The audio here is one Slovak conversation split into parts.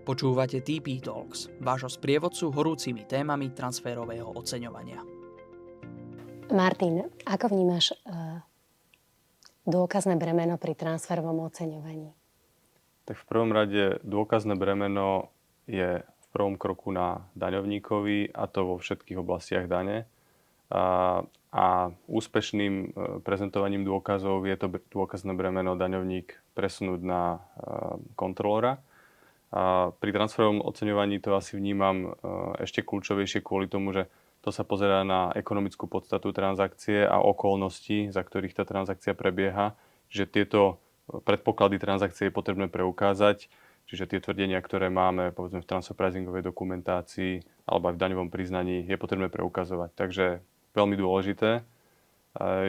Počúvate TP Talks, vášho sprievodcu horúcimi témami transferového oceňovania. Martin, ako vnímaš dôkazné bremeno pri transferovom oceňovaní? Tak v prvom rade dôkazné bremeno je v prvom kroku na daňovníkovi, a to vo všetkých oblastiach dane. A úspešným prezentovaním dôkazov je to dôkazné bremeno daňovník presunúť na kontrolora. A pri transferovom oceňovaní to asi vnímam ešte kľúčovejšie kvôli tomu, že to sa pozerá na ekonomickú podstatu transakcie a okolnosti, za ktorých tá transakcia prebieha. Čiže tieto predpoklady transakcie je potrebné preukázať. Čiže tie tvrdenia, ktoré máme povedzme v transfer pricingovej dokumentácii alebo aj v daňovom priznaní, je potrebné preukazovať. Takže veľmi dôležité.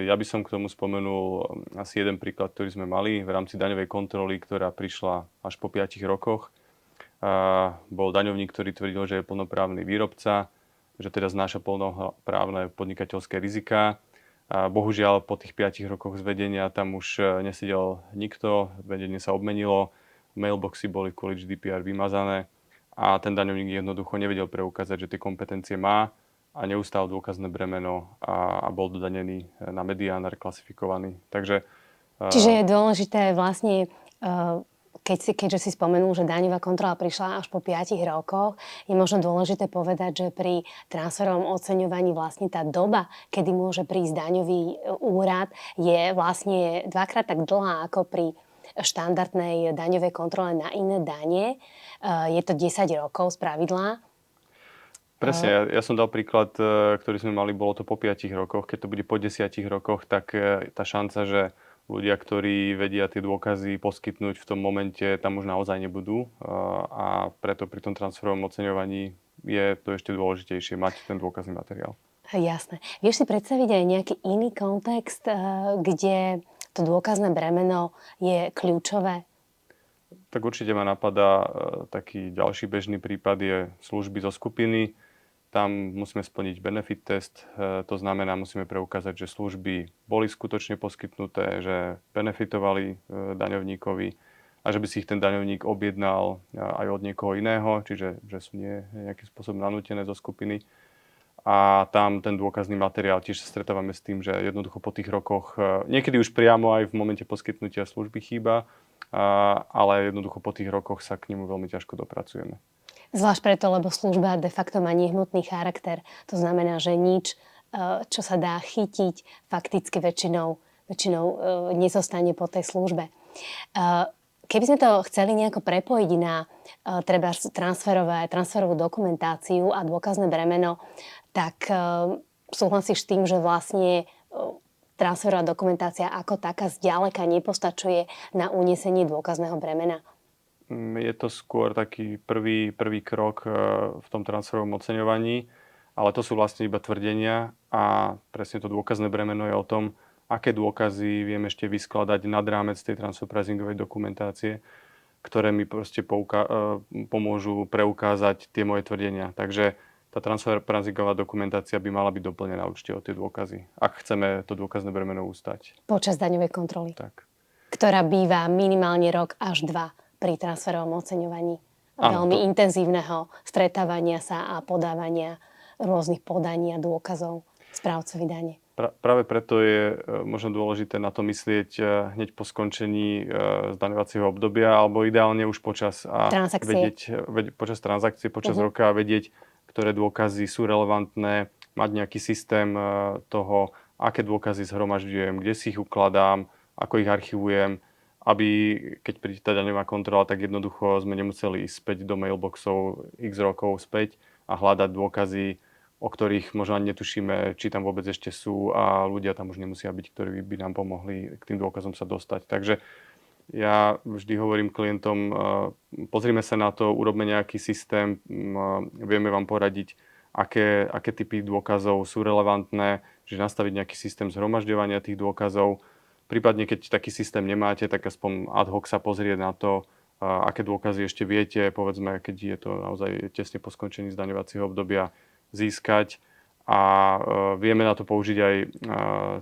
Ja by som k tomu spomenul asi jeden príklad, ktorý sme mali v rámci daňovej kontroly, ktorá prišla až po 5 rokoch. Bol daňovník, ktorý tvrdil, že je plnoprávny výrobca, že teda znáša plnoprávne podnikateľské riziká. Bohužiaľ po tých 5 rokoch zvedenia tam už nesedel nikto, vedenie sa obmenilo, mailboxy boli kvôli GDPR vymazané a ten daňovník jednoducho nevedel preukázať, že tie kompetencie má a neustál dôkazné bremeno a bol dodanený na medián a reklasifikovaný. Čiže je dôležité vlastne, keďže si spomenul, že daňová kontrola prišla až po 5 rokoch, je možno dôležité povedať, že pri transferovom oceňovaní vlastne tá doba, kedy môže prísť daňový úrad, je vlastne dvakrát tak dlhá ako pri štandardnej daňovej kontrole na iné dane. Je to 10 rokov z pravidla. Presne, ja som dal príklad, ktorý sme mali, bolo to po 5 rokoch. Keď to bude po 10 rokoch, tak tá šanca, že ľudia, ktorí vedia tie dôkazy poskytnúť v tom momente, tam už naozaj nebudú. A preto pri tom transferovom oceňovaní je to ešte dôležitejšie mať ten dôkazný materiál. Jasné. Vieš si predstaviť aj nejaký iný kontext, kde to dôkazné bremeno je kľúčové? Tak určite ma napadá taký ďalší bežný prípad je služby zo skupiny. Tam musíme splniť benefit test, to znamená, musíme preukázať, že služby boli skutočne poskytnuté, že benefitovali daňovníkovi a že by si ich ten daňovník objednal aj od niekoho iného, čiže že sú nie nejakým spôsobom nanútené zo skupiny. A tam ten dôkazný materiál tiež sa stretávame s tým, že jednoducho po tých rokoch, niekedy už priamo aj v momente poskytnutia služby chýba, ale jednoducho po tých rokoch sa k nemu veľmi ťažko dopracujeme. Zvlášť preto, lebo služba de facto má nehmotný charakter. To znamená, že nič, čo sa dá chytiť, fakticky väčšinou nezostane po tej službe. Keby sme to chceli nejako prepojiť na treba transferovú dokumentáciu a dôkazné bremeno, tak súhlasíš s tým, že vlastne transferová dokumentácia ako taká zďaleka nepostačuje na unesenie dôkazného bremena? Je to skôr taký prvý krok v tom transferovom oceňovaní, ale to sú vlastne iba tvrdenia a presne to dôkazné bremeno je o tom, aké dôkazy viem ešte vyskladať nad rámec tej transfer pricingovej dokumentácie, ktoré mi proste pomôžu preukázať tie moje tvrdenia. Takže tá transfer pricingová dokumentácia by mala byť doplnená určite o tie dôkazy, ak chceme to dôkazné bremeno ustať. Počas daňovej kontroly. Tak. Ktorá býva minimálne rok až 2 pri transferovom oceňovaní. Veľmi intenzívneho stretávania sa a podávania rôznych podaní a dôkazov správcovi dane. Práve preto je možno dôležité na to myslieť hneď po skončení zdaňovacieho obdobia alebo ideálne už počas transakcie, počas roka a vedieť, ktoré dôkazy sú relevantné, mať nejaký systém toho, aké dôkazy zhromažďujem, kde si ich ukladám, ako ich archivujem, aby keď príde tá daňová kontrola, tak jednoducho sme nemuseli ísť späť do mailboxov x rokov späť a hľadať dôkazy, o ktorých možno ani netušíme, či tam vôbec ešte sú a ľudia tam už nemusia byť, ktorí by nám pomohli k tým dôkazom sa dostať. Takže ja vždy hovorím klientom, pozrime sa na to, urobme nejaký systém, vieme vám poradiť, aké typy dôkazov sú relevantné, že nastaviť nejaký systém zhromažďovania tých dôkazov. Prípadne, keď taký systém nemáte, tak aspoň ad hoc sa pozrieť na to, aké dôkazy ešte viete, povedzme, keď je to naozaj tesne po skončení zdaňovacieho obdobia, získať. A vieme na to použiť aj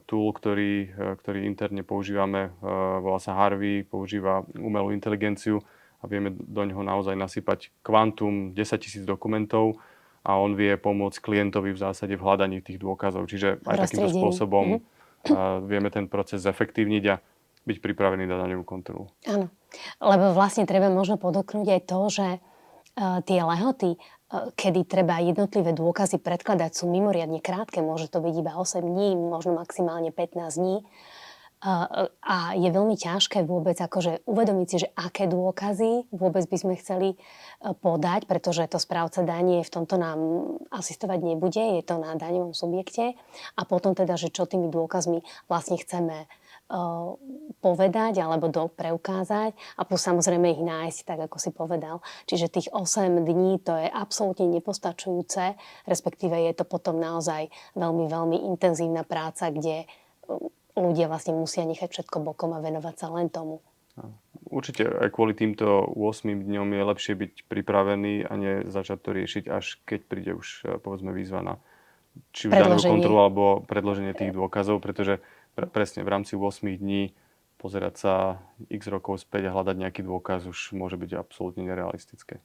tool, ktorý interne používame, volá sa Harvey, používa umelú inteligenciu a vieme do ňoho naozaj nasypať kvantum 10 000 dokumentov a on vie pomôcť klientovi v zásade v hľadaní tých dôkazov. Čiže aj takýmto spôsobom vieme ten proces zefektívniť a byť pripravený na daňovú kontrolu. Áno, lebo vlastne treba možno podoknúť aj to, že tie lehoty, kedy treba jednotlivé dôkazy predkladať, sú mimoriadne krátke. Môže to byť iba 8 dní, možno maximálne 15 dní. A je veľmi ťažké vôbec akože uvedomiť si, že aké dôkazy vôbec by sme chceli podať, pretože to správca dane v tomto nám asistovať nebude, je to na daňovom subjekte. A potom teda, že čo tými dôkazmi vlastne chceme povedať alebo preukázať a plus samozrejme ich nájsť, tak ako si povedal. Čiže tých 8 dní to je absolútne nepostačujúce, respektíve je to potom naozaj veľmi, veľmi intenzívna práca, kde ľudia vlastne musia nechať všetko bokom a venovať sa len tomu. Určite aj kvôli týmto 8 dňom je lepšie byť pripravený a nie začať to riešiť, až keď príde už, povedzme, výzva na či už daňovú kontrolu alebo predloženie tých dôkazov, pretože presne v rámci 8 dní pozerať sa x rokov späť a hľadať nejaký dôkaz už môže byť absolútne nerealistické.